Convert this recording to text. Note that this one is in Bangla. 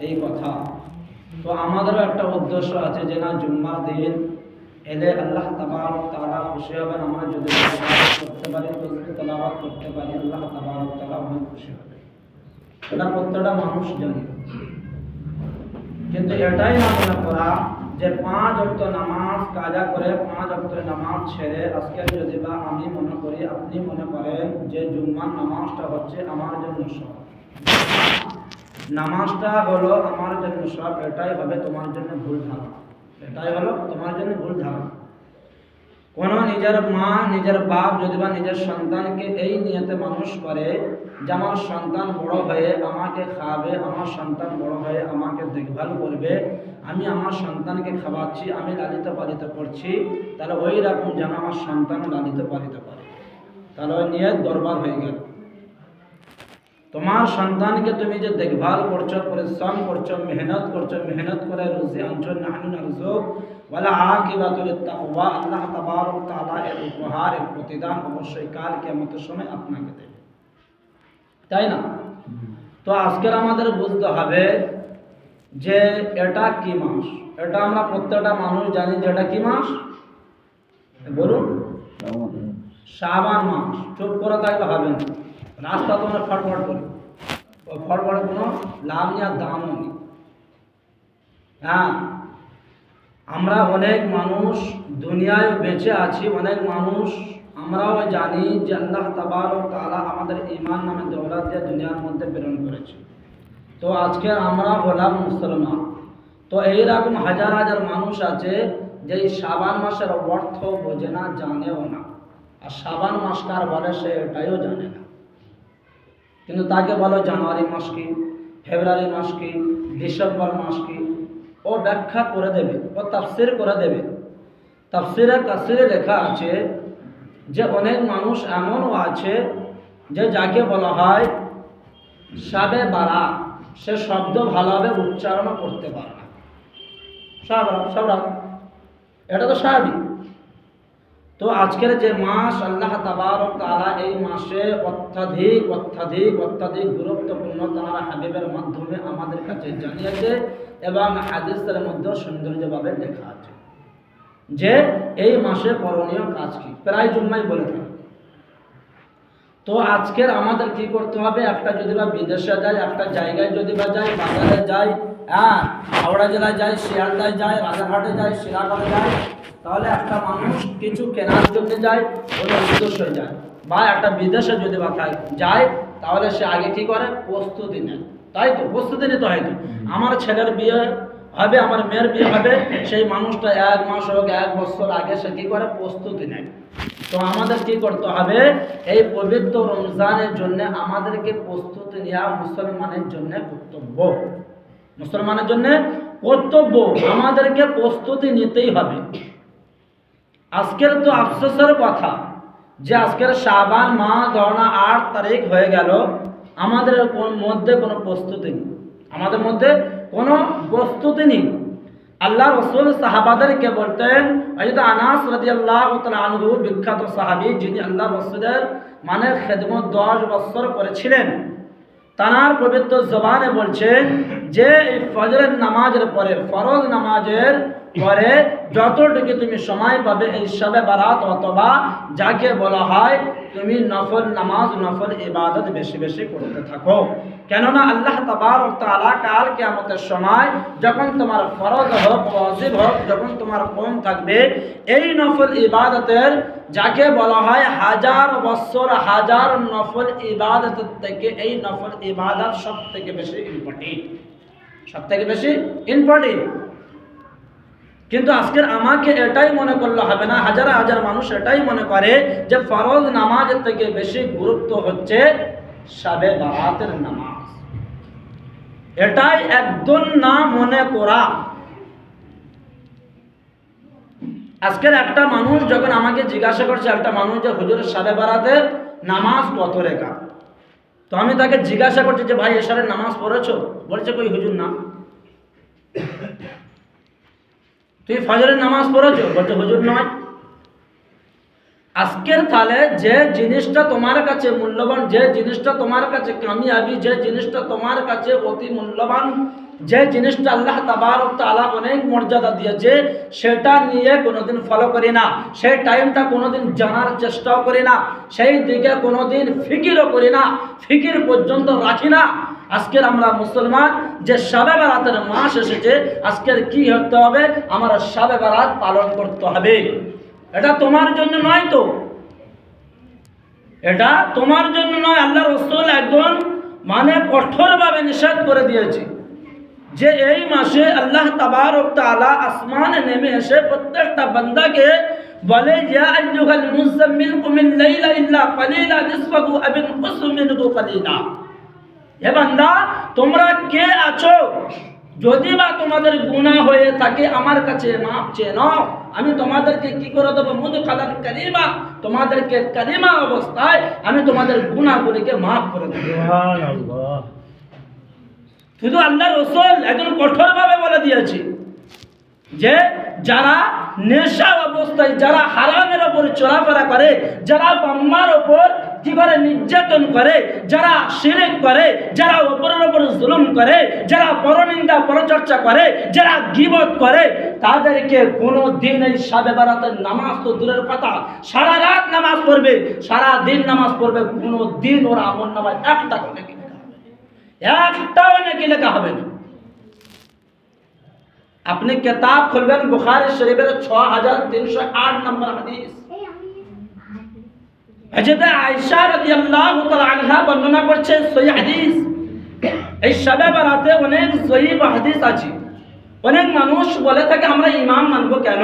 এই কথা। তো আমাদেরও একটা উদ্দেশ্য আছে যে না, জুম্মার দিন এলে আল্লাহ তাবারক তাআলা খুশি হবেন। আমরা যদি ইবাদত করতে পারি, তসবিহ তেলাওয়াত করতে পারি, আল্লাহ তাবারক তাআলা অনেক খুশি হবে। এটা প্রত্যেকটা মানুষ জানে, কিন্তু এটাই না মনে করা যে 5 ওয়াক্ত নামাজ কাজা করে 5 ওয়াক্ত নামাজ ছেড়ে আজকে যদি বা আমি মনে করি, আপনি মনে করেন যে জুম্মার নামাজটা হচ্ছে আমার জন্য সব, নামাজটা হলো আমার জন্য সব, এটাই হবে তোমার জন্য ভুল ধারণা। এটাই হলো তোমার জন্য ভুল ধারণা। কোনো নিজের মা নিজের বাপ যদি বা নিজের সন্তানকে এই নিয়তে মানুষ করে যে আমার সন্তান বড় হয়ে আমাকে খাওয়াবে, আমার সন্তান বড় হয়ে আমাকে দেখভাল করবে, আমি আমার সন্তানকে খাওয়াচ্ছি, আমি লালিত পালিত করছি, তাহলে ওই রকম যেন আমার সন্তান লালিত পালিত করে, তাহলে ওই নিয়ত বরবাদ হয়ে গেল। তোমার সন্তানকে তুমি যে দেখভাল করছো, পরিশ্রম করছো, মেহনত করছো, মেহনত করে রুজি আনছো, নাহনু নারযুক ওয়ালা আকিবাতুল তাকওয়া, আল্লাহ তাবারক তাআলা এর উপহার, এর প্রতিদান অবশ্যই কাল কিয়ামতের সময় আপনাকে দেবে, তাই না? তো আজকের আমাদের বুঝতে হবে যে এটা কি মাস। এটা আমরা প্রত্যেকটা মানুষ জানি যে এটা কি মাস, বলুন? শাবান মাস। চুপ করে থাকলে হবে না, রাস্তা তোমরা ফটফট করে, ওই ফটফটে কোনো লাভ নেই আর দামও নেই। হ্যাঁ, আমরা অনেক মানুষ দুনিয়ায় বেঁচে আছি, অনেক মানুষ আমরাও জানি যে আল্লাহ তাবারক তাআলা আমাদের ঈমান নামে দৌলত দিয়ে দুনিয়ার মধ্যে প্রেরণ করেছে। তো আজকে আমরা হলাম মুসলমান। তো এইরকম হাজার হাজার মানুষ আছে যে এই শাবান মাসের অর্থ বোঝে না, জানেও না, আর শাবান মাস কার বলে সে এটাইও জানে না। কিন্তু তাকে বলো জানুয়ারি মাস কি, ফেব্রুয়ারি মাস কি, ডিসেম্বর মাস কি, ও ব্যাখ্যা করে দেবে, ও তাফসির করে দেবে। তাফসিরে কাসিরে লেখা আছে যে অনেক মানুষ এমনও আছে যে যাকে বলা হয় শাবে বারাত, সে শব্দ ভালোভাবে উচ্চারণ করতে পারে না। সবরাত এটা তো স্বাভাবিক। তো আজকের যে মাস আল্লাহ তাবারক তাআলা এই মাসে অত্যাধিক অত্যাধিক অত্যাধিক গুরুত্বপূর্ণ তার হাবিবের মাধ্যমে আমাদের কাছে জানিয়েছে এবং হাদিসের মধ্যে সৌন্দর্যভাবে লেখা আছে যে এই মাসে করণীয় কাজ কি, প্রায় জুম্মাই বলে থাকে। তো আজকের আমাদের কি করতে হবে, একটা যদি বা বিদেশে যাই, একটা জায়গায় যদি বা যাই, বাজারে যাই, হ্যাঁ, হাওড়া জেলায় যাই, শিয়ালদায় যাই, রাজারহাটে যাই, শিরাগড়ে যাই, তাহলে একটা মানুষ কিছু কেনার জন্য যায়, কোনো উদ্দেশ্য যায়, বা একটা বিদেশে যদি বা যায়, তাহলে সে আগে কি করে, প্রস্তুতি নেয়, তাই তো? প্রস্তুতি নিতে হয় তো। আমার ছেলের বিয়ে হবে, আমার মেয়ের বিয়ে হবে, সেই মানুষটা 1 মাস হোক 1 বছর আগে সে কি করে, প্রস্তুতি নেয়। তো আমাদের কি করতে হবে, এই পবিত্র রমজানের জন্য আমাদেরকে প্রস্তুতি নেওয়া মুসলমানের জন্য কর্তব্য। মুসলমানের জন্য কর্তব্য, আমাদেরকে প্রস্তুতি নিতেই হবে। আজকের তো আফসোসের কথা যে আজকের শাবান মাস ধরনা 8 তারিখ হয়ে গেল, আমাদের মধ্যে কোনো প্রস্তুতি নেই, আমাদের মধ্যে কোনো প্রস্তুতি নেই। আল্লাহ রসুল সাহাবাদেরকে বলতেন, হযরত আনাস রাদিয়াল্লাহু তাআলা আনহু বিখ্যাত সাহাবী, যিনি আল্লাহ রসুলের মানে খেদমত 10 বছর করেছিলেন, তানার পবিত্র জবানে বলছেন যে এই ফজরের নামাজের পরে, ফরজ নামাজের পরে যতটুকু তুমি সময় পাবে এই শবে বারাত অথবা যাকে বলা হয় তুমি নফল নামাজ, নফল ইবাদত বেশি বেশি করতে থাকো। কেননা আল্লাহ তাবারক তাআলা কাল কিয়ামতের সময় যখন তোমার ফরজ হোক, ওয়াজিব হোক, যখন তোমার কম থাকবে, এই নফল ইবাদতের যাকে বলা হয় হাজার বছর হাজার নফল ইবাদতের থেকে এই নফল ইবাদত সব থেকে বেশি ইম্পর্টেন্ট, সব থেকে বেশি ইম্পর্টেন্ট। কিন্তু আজকের আমাকে এটাই মনে করলে হবে না, হাজার হাজার মানুষ এটাই মনে করে যে ফরজ নামাজের থেকে বেশি গুরুত্ব হচ্ছে শবে বারাতের নামাজ। এটাই একদম না মনে করা। আজকের একটা মানুষ যখন আমাকে জিজ্ঞাসা করছে, একটা মানুষ যে হুজুর শবে বারাতের নামাজ কত রেখা, তো আমি তাকে জিজ্ঞাসা করছি যে ভাই এশারের নামাজ পড়েছো? বলছে কই হুজুর না। তুই ফজরের নামাজ পড়েছো? বলছে হুজুর নয়। আজকের তাহলে যে জিনিসটা তোমার কাছে মূল্যবান, যে জিনিসটা তোমার কাছে কামিয়াবি, যে জিনিসটা তোমার কাছে অতি মূল্যবান, যে জিনিসটা আল্লাহ তাবারক তাআলা অনেক মর্যাদা দিয়েছে সেটা নিয়ে কোনোদিন ফলো করি না, সেই টাইমটা কোনোদিন জানার চেষ্টাও করি না, সেই দিকে কোনোদিন ফিকিরও করি না, ফিকির পর্যন্ত রাখি না। আজকের আমরা মুসলমান, যে শবে বারাতের মাস এসেছে, আজকের কি হতে হবে? আমরা শবে বারাত পালন করতে হবে। এটা তোমার জন্য নয় তো, এটা তোমার জন্য নয়। আল্লাহ রাসূল একদম কঠোরভাবে নিষেধ করে দিয়েছে যে এই মাসে আল্লাহ তাবারক তাআলা আসমানে নেমে এসে প্রত্যেকটা বান্দাকে বলে, ইয়া আইয়ুহাল মুযাম্মিল কুমিল লাইলা ইল্লা কালিলা নিসফাহু আও ইনকুস মিনহু কালিলা। হে বান্দা, তোমরা কে আছো? যদি বা তোমাদের গুনাহ হয়ে থাকে আমার কাছে মাপ চেয়ে নাও, আমি তোমাদেরকে কি করে দেবো? মুদখালান কালিমা, তোমাদেরকে কালিমা অবস্থায় আমি তোমাদের গুনাহগুলিকে মাফ করে দেব। সুবহানাল্লাহ। শুধু আল্লাহ রাসূল একদম কঠোরভাবে বলে দিয়েছে যে যারা নেশা অবস্থায়, যারা হারামের ওপর চলাফেরা করে, যারা বাম্মার ওপর কি করে নির্যাতন করে, যারা শিরক করে, যারা অপরের ওপর জুলুম করে, যারা পরনিন্দা পরচর্চা করে, যারা গীবত করে, তাদেরকে কোনো দিন এই শবে বারাতের নামাজ তো দূরের কথা, সারা রাত নামাজ পড়বে, সারা দিন নামাজ পড়বে, কোনো দিন ওর আমলনামায় একটাও নেকি লেখা হবে, একটাও নেকি লেখা হবে না। আপনি কিতাব খুলবেন বুখারী শরীফের 6308 নম্বর হাদিস, হযরত আয়েশা রাদিয়াল্লাহু তাআলা আনহা বর্ণনা করছেন সহিহ হাদিস। এই শবে বারাতে অনেক সহিহ হাদিস আছে। অনেক মানুষ বলে থাকে আমরা ইমাম মানবো কেন?